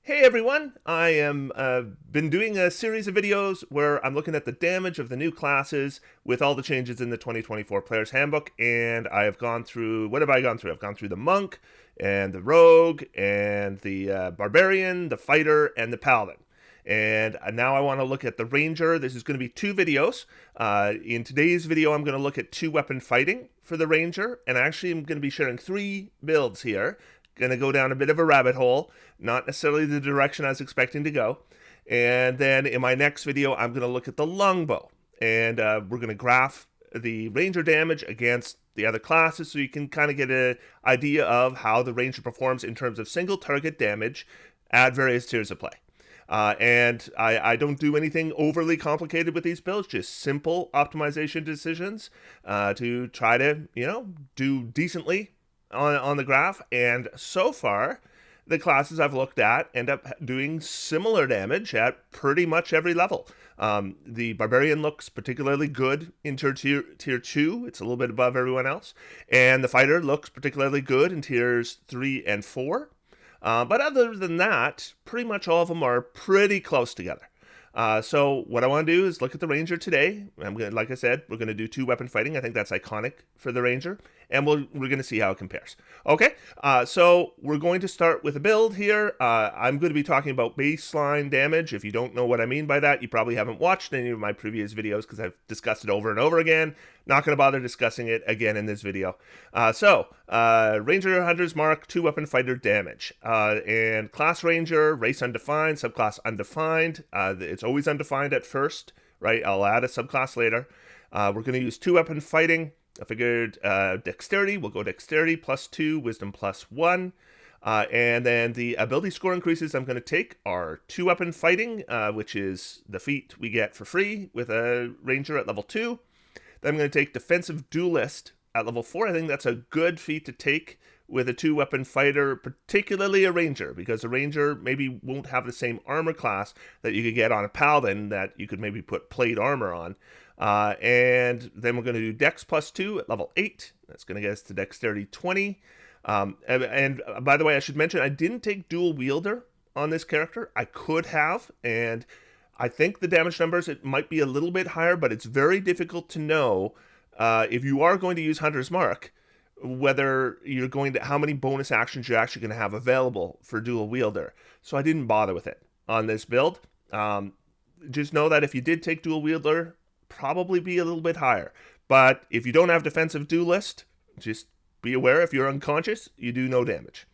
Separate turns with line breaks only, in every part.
Hey everyone, I am been doing a series of videos where I'm looking at the damage of the new classes with all the changes in the 2024 Player's Handbook, and I have gone through, what have I gone through? I've gone through the Monk, and the Rogue, and the Barbarian, the Fighter, and the Paladin. And now I want to look at the Ranger. This is going to be two videos. In today's video, I'm going to look at two weapon fighting for the Ranger, and actually I'm going to be sharing three builds here. Going to go down a bit of a rabbit hole, not necessarily the direction I was expecting to go. And then in my next video, I'm going to look at the longbow, and we're going to graph the ranger damage against the other classes so you can kind of get an idea of how the ranger performs in terms of single target damage at various tiers of play. And I don't do anything overly complicated with these builds, just simple optimization decisions to try to, do decently on the graph. And so far, the classes I've looked at end up doing similar damage at pretty much every level. The Barbarian looks particularly good in tier 2. It's a little bit above everyone else. And the Fighter looks particularly good in tiers 3 and 4. But other than that, pretty much all of them are pretty close together. So what I want to do is look at the Ranger today. Like I said, we're going to do two weapon fighting. I think that's iconic for the Ranger, and we're going to see how it compares. Okay, so we're going to start with a build here. I'm going to be talking about baseline damage. If you don't know what I mean by that, you probably haven't watched any of my previous videos because I've discussed it over and over again. Not going to bother discussing it again in this video. Ranger Hunter's Mark, two weapon fighter damage. And class Ranger, race undefined, subclass undefined. It's always undefined at first, right? I'll add a subclass later. We're going to use two weapon fighting. I figured dexterity, we'll go dexterity +2, wisdom +1. And then the ability score increases I'm going to take are two weapon fighting, which is the feat we get for free with a ranger at level 2. Then I'm going to take defensive duelist at level 4. I think that's a good feat to take with a two weapon fighter, particularly a ranger, because a ranger maybe won't have the same armor class that you could get on a paladin that you could maybe put plate armor on. And then we're going to do dex +2 at level 8. That's going to get us to dexterity 20. And by the way, I should mention I didn't take dual wielder on this character. I could have, and I think the damage numbers, it might be a little bit higher, but it's very difficult to know if you are going to use Hunter's Mark, whether you're going to, how many bonus actions you're actually going to have available for dual wielder. So I didn't bother with it on this build. Just know that if you did take dual wielder, probably be a little bit higher. But if you don't have defensive duelist, just be aware if you're unconscious, you do no damage.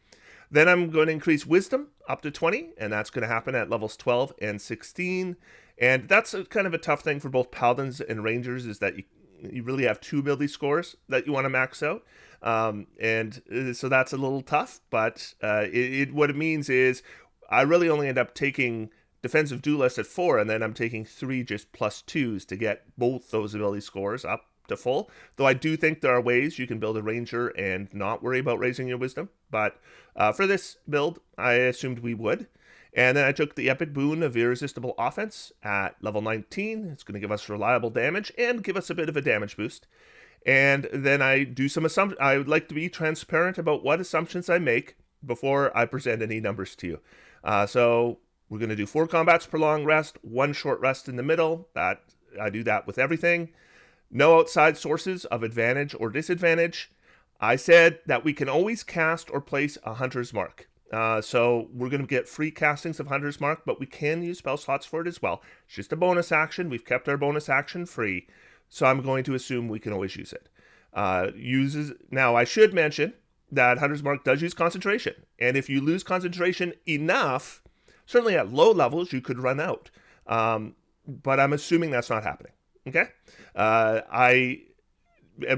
Then I'm going to increase wisdom up to 20, and that's going to happen at levels 12 and 16. And that's kind of a tough thing for both paladins and rangers, is that you really have two ability scores that you want to max out. So that's a little tough, but what it means is I really only end up taking defensive duelist at 4, and then I'm taking 3 just +2s to get both those ability scores up to full. Though I do think there are ways you can build a ranger and not worry about raising your wisdom, but for this build, I assumed we would. And then I took the epic boon of irresistible offense at level 19. It's going to give us reliable damage and give us a bit of a damage boost. And then I do some assumptions. I would like to be transparent about what assumptions I make before I present any numbers to you. So we're going to do 4 combats per long rest, 1 short rest in the middle. That I do that with everything. No outside sources of advantage or disadvantage. I said that we can always cast or place a Hunter's Mark. So we're going to get free castings of Hunter's Mark, but we can use spell slots for it as well. It's just a bonus action. We've kept our bonus action free, so I'm going to assume we can always use it. Now, I should mention that Hunter's Mark does use concentration, and if you lose concentration enough, certainly at low levels, you could run out. But I'm assuming that's not happening. Okay?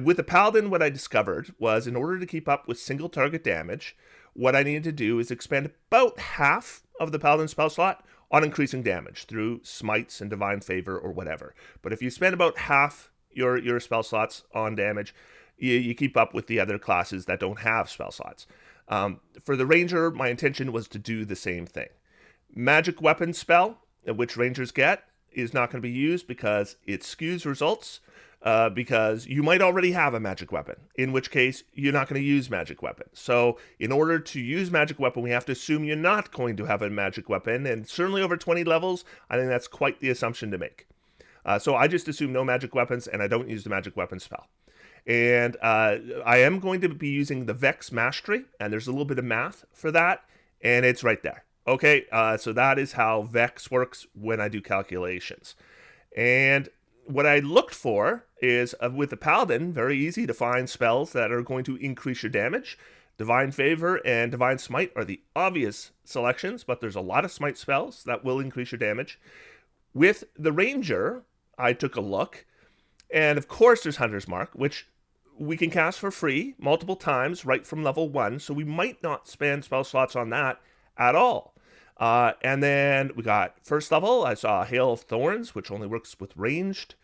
With the Paladin, what I discovered was in order to keep up with single target damage, what I needed to do is expend about half of the Paladin spell slot on increasing damage through smites and divine favor or whatever. But if you spend about half your spell slots on damage, you keep up with the other classes that don't have spell slots. For the Ranger, my intention was to do the same thing. Magic weapon spell, which Rangers get, is not going to be used because it skews results. Because you might already have a magic weapon, in which case you're not going to use magic weapon. So in order to use magic weapon, we have to assume you're not going to have a magic weapon, and certainly over 20 levels, I think that's quite the assumption to make. So I just assume no magic weapons, and I don't use the magic weapon spell. And I am going to be using the Vex Mastery, and there's a little bit of math for that, and it's right there. Okay, so that is how Vex works when I do calculations. And what I looked for is, with the Paladin, very easy to find spells that are going to increase your damage. Divine Favor and Divine Smite are the obvious selections, but there's a lot of Smite spells that will increase your damage. With the Ranger, I took a look, and of course there's Hunter's Mark, which we can cast for free multiple times right from level 1, so we might not spend spell slots on that at all. And then we got first level, I saw Hail of Thorns, which only works with ranged.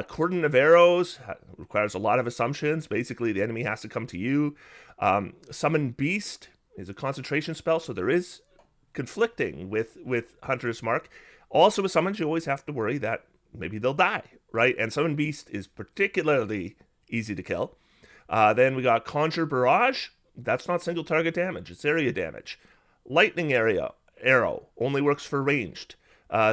Cordon of Arrows requires a lot of assumptions. Basically, the enemy has to come to you. Summon Beast is a concentration spell, so there is conflicting with Hunter's Mark. Also with summons, you always have to worry that maybe they'll die, right? And Summon Beast is particularly easy to kill. Then we got Conjure Barrage. That's not single target damage, it's area damage. Lightning Arrow only works for ranged.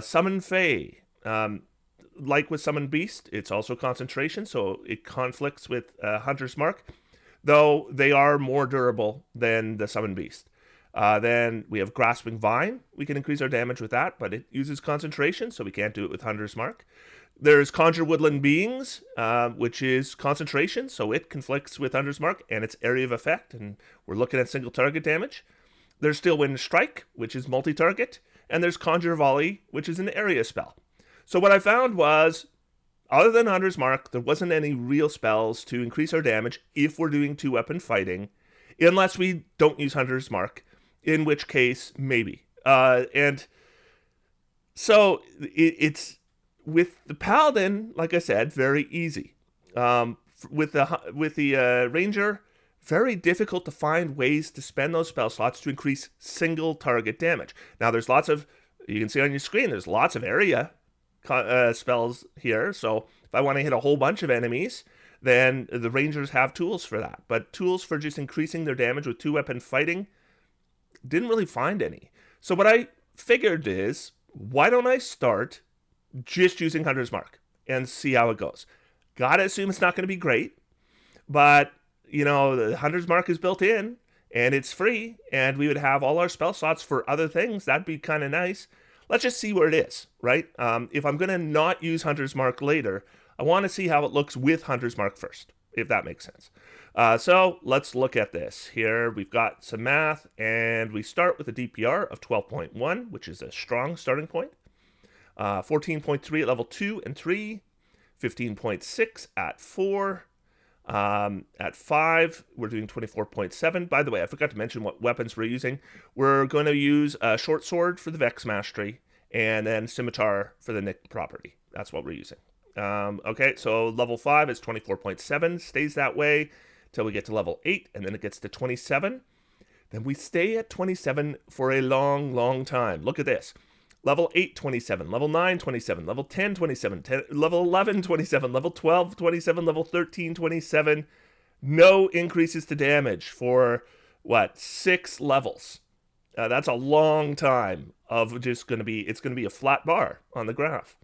Summon Fey, like with Summon Beast, it's also concentration, so it conflicts with Hunter's Mark, though they are more durable than the Summon Beast. Then we have Grasping Vine. We can increase our damage with that, but it uses concentration, so we can't do it with Hunter's Mark. There's Conjure Woodland Beings, which is concentration, so it conflicts with Hunter's Mark, and it's area of effect, and we're looking at single target damage. There's Steel Wind Strike, which is multi-target, and there's Conjure Volley, which is an area spell. So what I found was, other than Hunter's Mark, there wasn't any real spells to increase our damage if we're doing two-weapon fighting, unless we don't use Hunter's Mark, in which case, maybe. And so it's, with the Paladin, like I said, very easy. With the Ranger, very difficult to find ways to spend those spell slots to increase single target damage. Now, there's lots of, you can see on your screen, there's lots of area spells here. So if I want to hit a whole bunch of enemies, then the Rangers have tools for that. But tools for just increasing their damage with two-weapon fighting, didn't really find any. So what I figured is, why don't I start just using Hunter's Mark and see how it goes? Gotta assume it's not going to be great, but you know, the Hunter's Mark is built in, and it's free, and we would have all our spell slots for other things. That'd be kind of nice. Let's just see where it is, right? If I'm going to not use Hunter's Mark later, I want to see how it looks with Hunter's Mark first, if that makes sense. So let's look at this. Here we've got some math, and we start with a DPR of 12.1, which is a strong starting point. 14.3 at level 2 and 3. 15.6 at 4. At 5, we're doing 24.7. By the way, I forgot to mention what weapons we're using. We're going to use a short sword for the Vex Mastery, and then scimitar for the Nick property. That's what we're using. Okay, so level 5 is 24.7, stays that way till we get to level 8, and then it gets to 27. Then we stay at 27 for a long, long time. Look at this. Level 8, 27. Level 9, 27. Level 10, 27. Level 11, 27. Level 12, 27. Level 13, 27. No increases to damage for, 6 levels. That's a long time of just going to be, it's going to be a flat bar on the graph.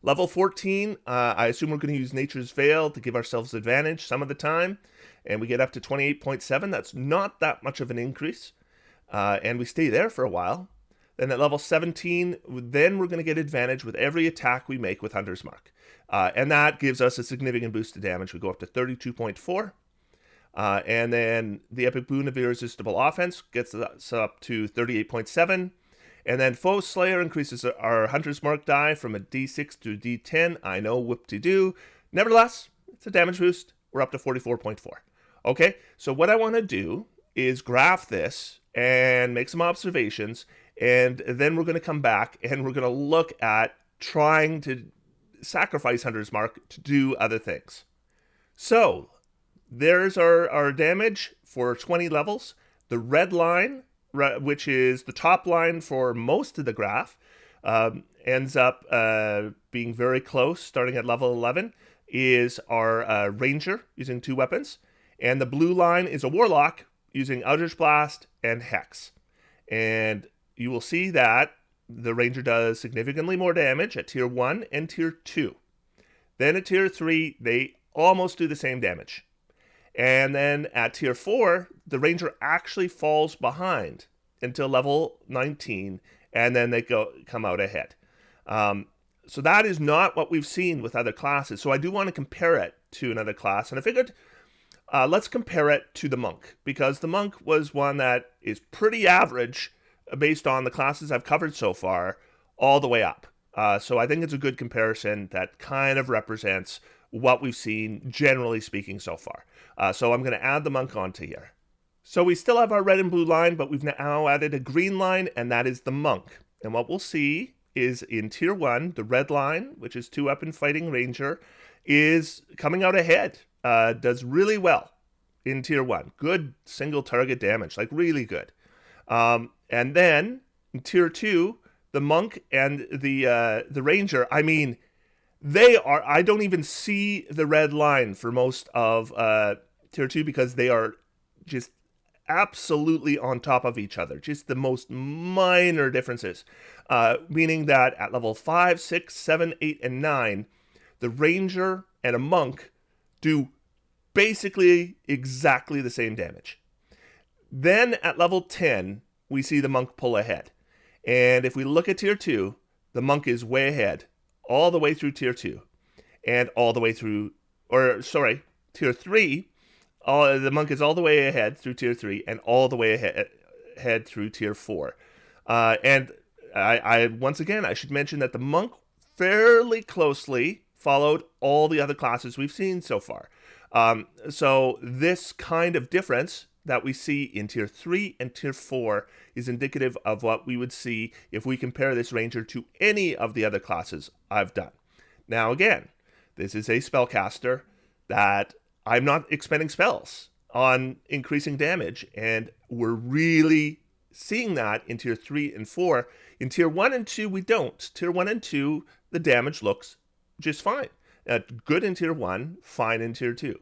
Level 14, I assume we're going to use Nature's Veil to give ourselves advantage some of the time. And we get up to 28.7. That's not that much of an increase. And we stay there for a while. Then at level 17, then we're going to get advantage with every attack we make with Hunter's Mark. And that gives us a significant boost to damage. We go up to 32.4. And then the Epic Boon of Irresistible Offense gets us up to 38.7. And then Foe Slayer increases our Hunter's Mark die from a D6 to a D10. I know, whoop-de-doo. Nevertheless, it's a damage boost. We're up to 44.4. Okay, so what I want to do is graph this and make some observations, and then we're going to come back and we're going to look at trying to sacrifice Hunter's Mark to do other things. So there's our damage for 20 levels. The red line, which is the top line for most of the graph, ends up being very close, starting at level 11, is our Ranger using 2 weapons. And the blue line is a Warlock using Eldritch Blast and Hex. And you will see that the Ranger does significantly more damage at Tier 1 and Tier 2. Then at Tier 3, they almost do the same damage. And then at Tier 4, the Ranger actually falls behind until level 19, and then they come out ahead. So that is not what we've seen with other classes. So I do want to compare it to another class. And I figured let's compare it to the Monk, because the Monk was one that is pretty average based on the classes I've covered so far, all the way up. So I think it's a good comparison that kind of represents what we've seen, generally speaking, so far. So I'm going to add the Monk onto here. So we still have our red and blue line, but we've now added a green line, and that is the Monk. And what we'll see is in Tier 1, the red line, which is 2-weapon fighting Ranger, is coming out ahead. Does really well in Tier 1. Good single target damage, like really good. And then in Tier 2, the Monk and the Ranger, I mean, they are, I don't even see the red line for most of Tier 2 because they are just absolutely on top of each other. Just the most minor differences. Meaning that at level 5, 6, 7, 8, and 9, the Ranger and a Monk do basically exactly the same damage. Then at level 10, we see the Monk pull ahead. And if we look at Tier 2, the Monk is way ahead, all the way through Tier 2, and all the way through, Tier 3, the Monk is all the way ahead through Tier 3, and all the way ahead through Tier 4. And I once again, I should mention that the Monk fairly closely followed all the other classes we've seen so far. So this kind of difference that we see in Tier 3 and Tier 4 is indicative of what we would see if we compare this Ranger to any of the other classes I've done. Now again, this is a spellcaster that I'm not expending spells on increasing damage, and we're really seeing that in Tier 3 and 4. In Tier 1 and 2, we don't. Tier 1 and 2, the damage looks just fine. Good in Tier 1, fine in Tier 2.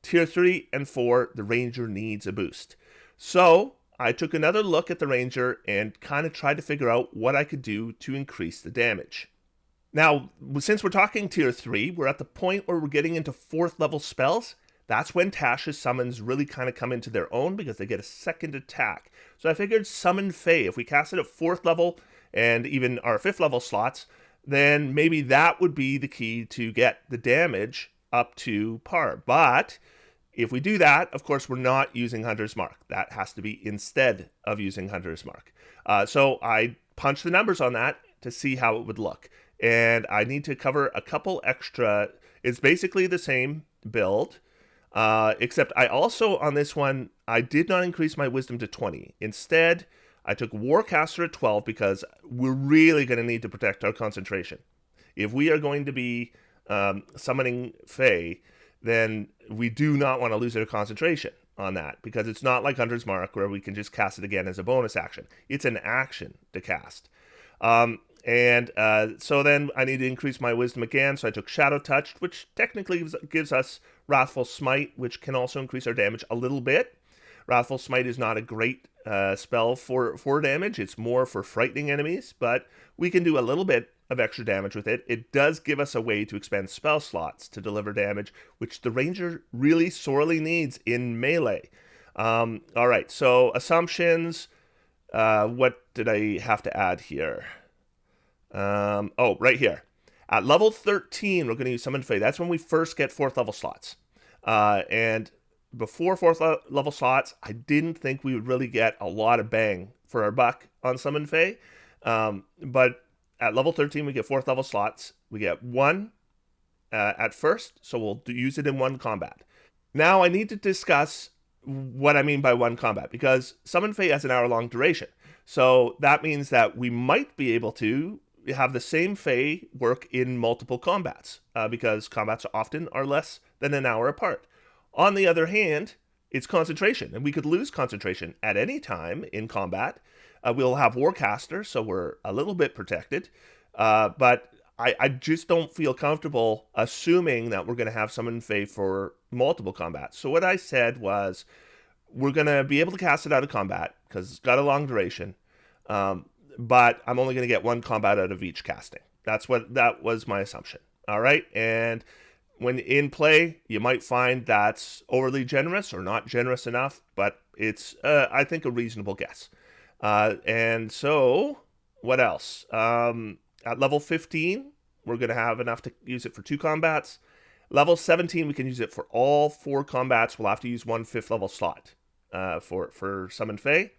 Tier 3 and 4, the Ranger needs a boost. So I took another look at the Ranger and kind of tried to figure out what I could do to increase the damage. Now, since we're talking Tier 3, we're at the point where we're getting into 4th level spells. That's when Tasha's summons really kind of come into their own because they get a second attack. So I figured Summon Fey, if we cast it at 4th level and even our 5th level slots, then maybe that would be the key to get the damage up to par. But if we do that, of course, we're not using Hunter's Mark. That has to be instead of using Hunter's Mark. So I punched the numbers on that to see how it would look. And I need to cover a couple extra. It's basically the same build, except I also, on this one, I did not increase my Wisdom to 20. Instead, I took Warcaster at 12 because we're really going to need to protect our concentration. If we are going to be summoning Fey, then we do not want to lose our concentration on that, because it's not like Hunter's Mark where we can just cast it again as a bonus action. It's an action to cast. So then I need to increase my Wisdom again, so I took Shadow Touch, which technically gives us Wrathful Smite, which can also increase our damage a little bit. Wrathful Smite is not a great spell for damage. It's more for frightening enemies, but we can do a little bit of extra damage with it. It does give us a way to expend spell slots to deliver damage, which the Ranger really sorely needs in melee. All right, so assumptions. What did I have to add here? Right here. At level 13, we're going to use Summon Fey. That's when we first get 4th level slots. And before 4th level slots, I didn't think we would really get a lot of bang for our buck on Summon Fey. But at level 13, we get 4th level slots. We get 1 at first, so we'll use it in 1 combat. Now I need to discuss what I mean by 1 combat, because Summon Fey has an hour-long duration. So that means that we might be able to have the same Fey work in multiple combats, because combats often are less than an hour apart. On the other hand, it's concentration, and we could lose concentration at any time in combat. We'll have Warcaster, so we're a little bit protected. But I just don't feel comfortable assuming that we're going to have Summon Fey for multiple combats. So what I said was, we're going to be able to cast it out of combat because it's got a long duration. But I'm only going to get one combat out of each casting. That was my assumption. All right. And when in play, you might find that's overly generous or not generous enough, but it's, I think, a reasonable guess. And so what else? At level 15, we're going to have enough to use it for 2 combats. Level 17, we can use it for all 4 combats. We'll have to use 1 5th level slot for Summon Fey.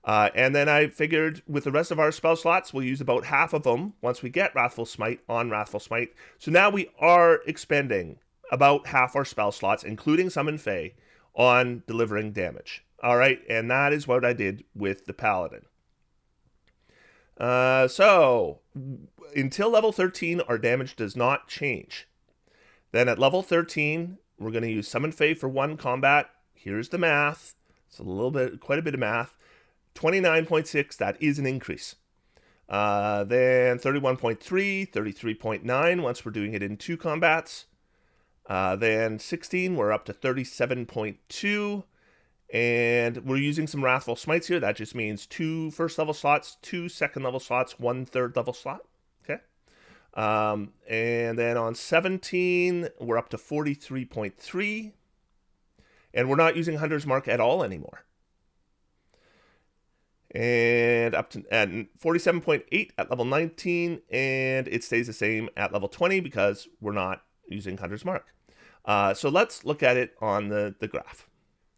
And then I figured with the rest of our spell slots, we'll use about half of them once we get Wrathful Smite on Wrathful Smite. So now we are expending about half our spell slots, including Summon Fey, on delivering damage. All right, and that is what I did with the Paladin. So until level 13, our damage does not change. Then at level 13, we're going to use Summon Fey for 1 combat. Here's the math. It's quite a bit of math. 29.6, that is an increase. Then 31.3, 33.9 once we're doing it in 2 combats. Then 16, we're up to 37.2. And we're using some Wrathful Smites here. That just means 2 first level slots, 2 second level slots, 1 third level slot. Okay. And then on 17, we're up to 43.3. And we're not using Hunter's Mark at all anymore. And up to 47.8 at level 19, and it stays the same at level 20 because we're not using Hunter's Mark. So let's look at it on the graph.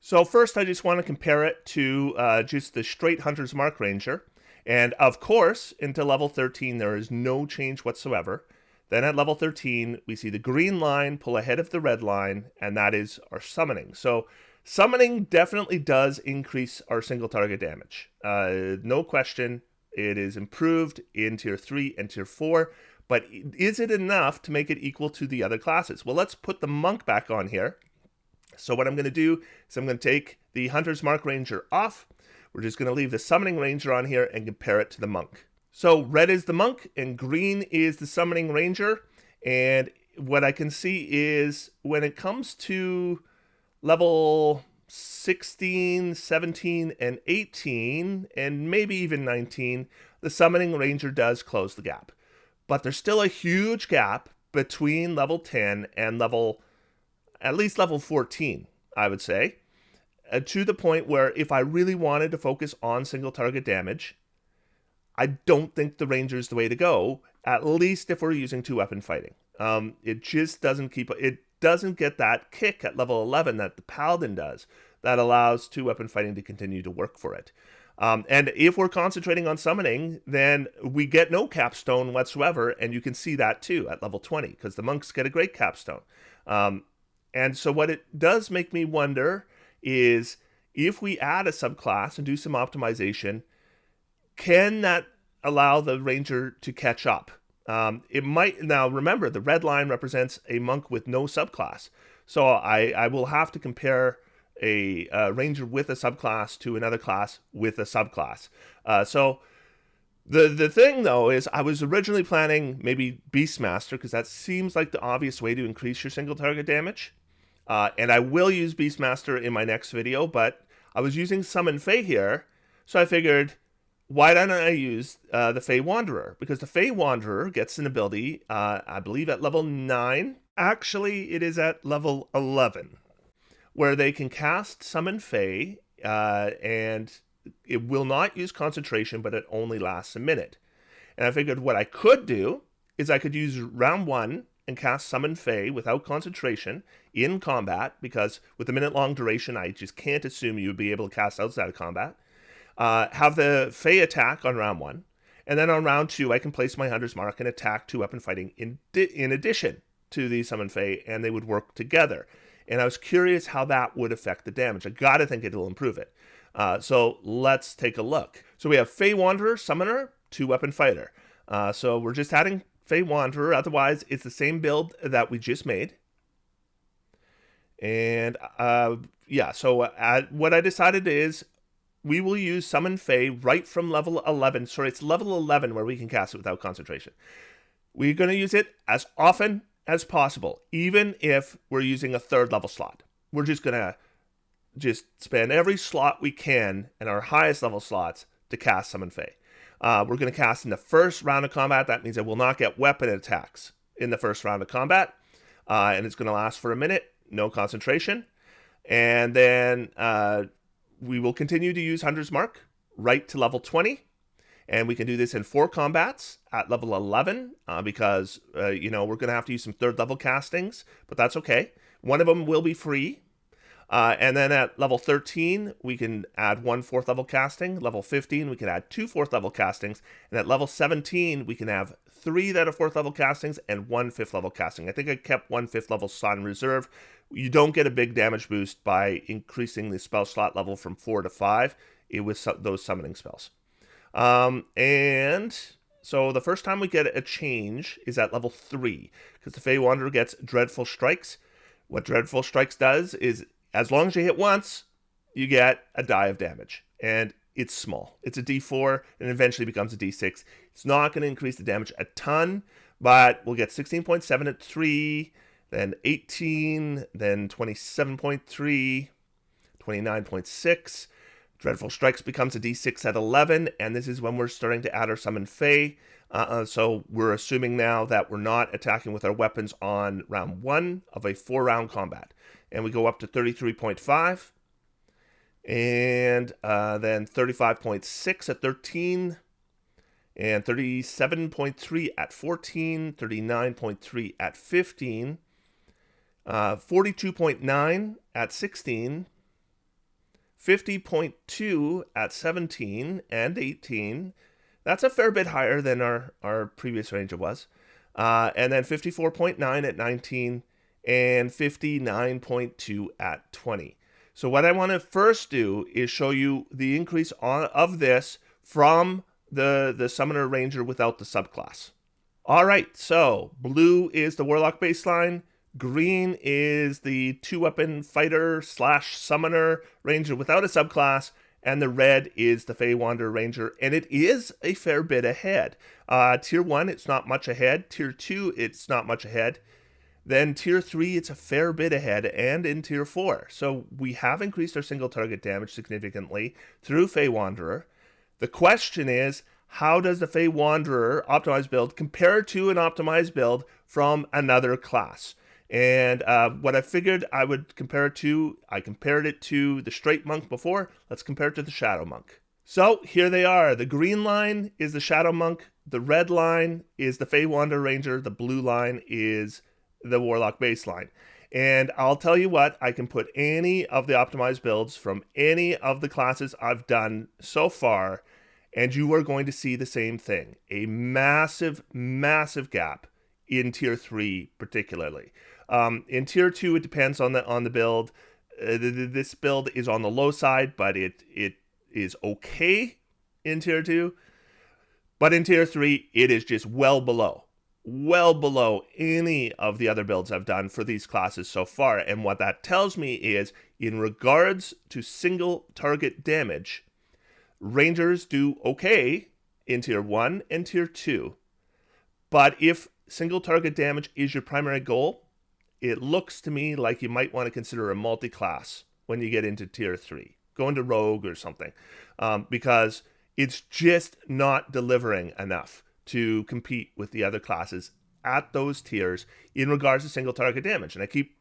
So first, I just want to compare it to just the straight Hunter's Mark Ranger. And of course, into level 13, there is no change whatsoever. Then at level 13, we see the green line pull ahead of the red line, and that is our summoning. So summoning definitely does increase our single target damage. No question, it is improved in Tier 3 and Tier 4, but is it enough to make it equal to the other classes? Well, let's put the Monk back on here. So what I'm going to do is I'm going to take the Hunter's Mark Ranger off. We're just going to leave the Summoning Ranger on here and compare it to the Monk. So red is the Monk and green is the Summoning Ranger. And what I can see is when it comes to level 16, 17, and 18, and maybe even 19, the Summoning Ranger does close the gap. But there's still a huge gap between level 10 and at least level 14, I would say, to the point where if I really wanted to focus on single target damage, I don't think the Ranger is the way to go, at least if we're using 2-weapon fighting. It just doesn't get that kick at level 11 that the Paladin does that allows 2-weapon fighting to continue to work for it. And if we're concentrating on summoning, then we get no capstone whatsoever, and you can see that too at level 20, because the monks get a great capstone. And so what it does make me wonder is if we add a subclass and do some optimization, can that allow the Ranger to catch up? It might. Now, remember, the red line represents a monk with no subclass. So I will have to compare a Ranger with a subclass to another class with a subclass. So the thing, though, is I was originally planning maybe Beastmaster, because that seems like the obvious way to increase your single target damage. And I will use Beastmaster in my next video, but I was using Summon Fey here, so I figured, why don't I use the Fey Wanderer? Because the Fey Wanderer gets an ability, I believe at level 9. Actually, it is at level 11, where they can cast Summon Fey, and it will not use concentration, but it only lasts a minute. And I figured what I could do is I could use round 1 and cast Summon Fey without concentration in combat, because with a minute-long duration, I just can't assume you would be able to cast outside of combat. Have the Fey attack on round 1, and then on round 2, I can place my Hunter's Mark and attack 2-weapon fighting in addition to the Summon Fey, and they would work together. And I was curious how that would affect the damage. I gotta think it'll improve it. So let's take a look. So we have Fey Wanderer, Summoner, 2-weapon fighter. So we're just adding Fey Wanderer, otherwise it's the same build that we just made. And yeah, so what I decided is we will use Summon Fey right from level 11. Sorry, it's level 11 where we can cast it without concentration. We're going to use it as often as possible, even if we're using a 3rd level slot. We're just going to spend every slot we can in our highest level slots to cast Summon Fey. We're going to cast in the first round of combat. That means I will not get weapon attacks in the first round of combat. And it's going to last for a minute, no concentration. And then we will continue to use Hunter's Mark right to level 20. And we can do this in 4 combats at level 11 because, we're going to have to use some 3rd level castings, but that's okay. One of them will be free. And then at level 13, we can add 1 4th level casting. Level 15, we can add 2 4th level castings. And at level 17, we can have 3 that are 4th level castings and 1 5th level casting. I think I kept 1 5th level slot in reserve. You don't get a big damage boost by increasing the spell slot level from 4 to 5 with those summoning spells. And so the first time we get a change is at level 3, because the Fey Wanderer gets Dreadful Strikes. What Dreadful Strikes does is, as long as you hit once, you get a die of damage. And it's small. It's a d4 and eventually becomes a d6. It's not going to increase the damage a ton, but we'll get 16.7 at 3, then 18, then 27.3, 29.6. Dreadful Strikes becomes a d6 at 11, and this is when we're starting to add our Summon Fey. So we're assuming now that we're not attacking with our weapons on round 1 of a 4-round combat. And we go up to 33.5, and then 35.6 at 13, and 37.3 at 14, 39.3 at 15, 42.9 at 16, 50.2 at 17 and 18. That's a fair bit higher than our previous ranger was. And then 54.9 at 19 and 59.2 at 20. So what I want to first do is show you the increase of this from the Summoner Ranger without the subclass. All right, so blue is the Warlock baseline. Green is the 2-weapon fighter / summoner ranger without a subclass, and the red is the Fey Wanderer ranger, and it is a fair bit ahead. Tier 1, it's not much ahead. Tier 2, it's not much ahead. Then Tier 3, it's a fair bit ahead, and in Tier 4. So we have increased our single target damage significantly through Fey Wanderer. The question is, how does the Fey Wanderer optimized build compare to an optimized build from another class? And what I figured I would compare it to, I compared it to the Straight Monk before. Let's compare it to the Shadow Monk. So here they are. The green line is the Shadow Monk. The red line is the Fey Wanderer Ranger. The blue line is the Warlock baseline. And I'll tell you what, I can put any of the optimized builds from any of the classes I've done so far, and you are going to see the same thing. A massive, massive gap in Tier 3 particularly. In Tier 2, it depends on the build. This build is on the low side, but it is okay in Tier 2. But in Tier 3, it is just well below any of the other builds I've done for these classes so far. And what that tells me is, in regards to single target damage, Rangers do okay in Tier 1 and Tier 2. But if single target damage is your primary goal, it looks to me like you might want to consider a multi-class when you get into Tier 3. Go into Rogue or something, because it's just not delivering enough to compete with the other classes at those tiers in regards to single target damage. And I keep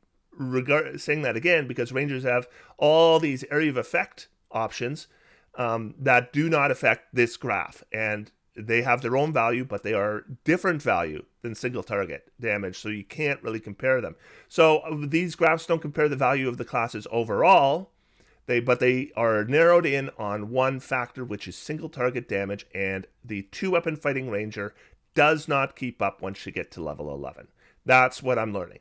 saying that again because Rangers have all these area of effect options that do not affect this graph. And they have their own value, but they are different value than single target damage, so you can't really compare them. So these graphs don't compare the value of the classes overall, but they are narrowed in on one factor, which is single target damage, and the 2-weapon fighting ranger does not keep up once you get to level 11. That's what I'm learning.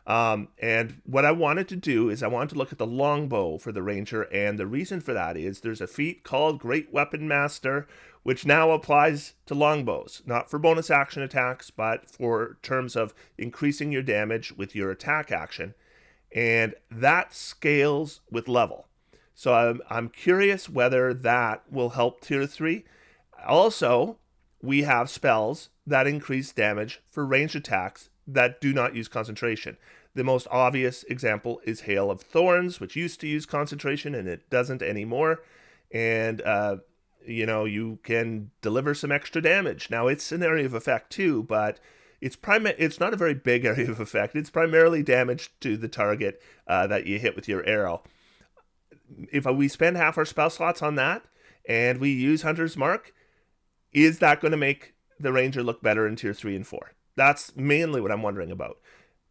And what I wanted to do is I wanted to look at the longbow for the ranger, and the reason for that is there's a feat called Great Weapon Master, which now applies to longbows, not for bonus action attacks, but for terms of increasing your damage with your attack action, and that scales with level. So I'm curious whether that will help tier 3. Also, we have spells that increase damage for ranged attacks that do not use concentration. The most obvious example is Hail of Thorns, which used to use concentration and it doesn't anymore. And, you can deliver some extra damage. Now, it's an area of effect too, but it's not a very big area of effect. It's primarily damage to the target that you hit with your arrow. If we spend half our spell slots on that and we use Hunter's Mark, is that going to make the Ranger look better in tier 3 and 4? That's mainly what I'm wondering about.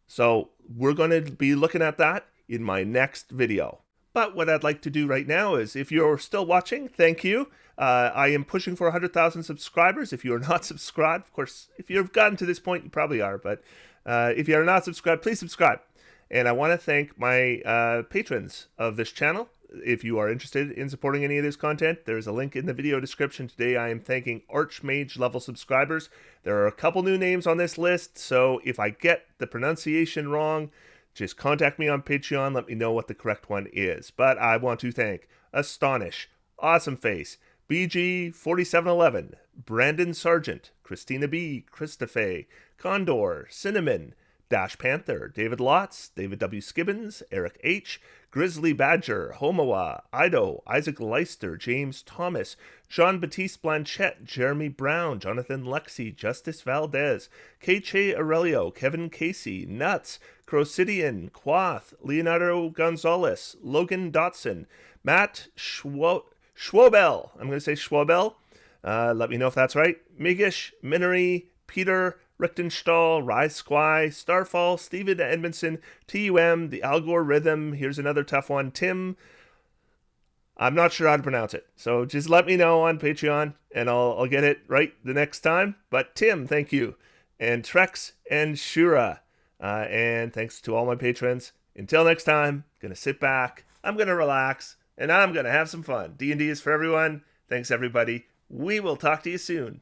So we're going to be looking at that in my next video. But what I'd like to do right now is, if you're still watching, thank you. I am pushing for 100,000 subscribers. If you are not subscribed, of course, if you've gotten to this point, you probably are. But if you are not subscribed, please subscribe. And I want to thank my patrons of this channel. If you are interested in supporting any of this content, there's a link in the video description. Today I am thanking Archmage level subscribers. There are a couple new names on this list, so if I get the pronunciation wrong, just contact me on Patreon, let me know what the correct one is. But I want to thank Astonish, Awesome Face, BG4711, Brandon Sargent, Christina B, Krista Fey, Condor, Cinnamon, Dash Panther, David Lotz, David W. Skibbins, Eric H., Grizzly Badger, Homoa, Ido, Isaac Leister, James Thomas, Jean-Baptiste Blanchette, Jeremy Brown, Jonathan Lexi, Justice Valdez, K.Ch. Aurelio, Kevin Casey, Nuts, Crocidian, Quath, Leonardo Gonzalez, Logan Dotson, Matt Schwobel, I'm going to say Schwobel, let me know if that's right, Migish, Minery, Peter Richtenstahl, Rise Squy, Starfall, Steven Edmondson, TUM, The Algor Rhythm, here's another tough one, Tim, I'm not sure how to pronounce it, so just let me know on Patreon, and I'll get it right the next time, but Tim, thank you, and Trex and Shura, and thanks to all my patrons. Until next time, gonna sit back, I'm gonna relax, and I'm gonna have some fun. D&D is for everyone. Thanks, everybody. We will talk to you soon.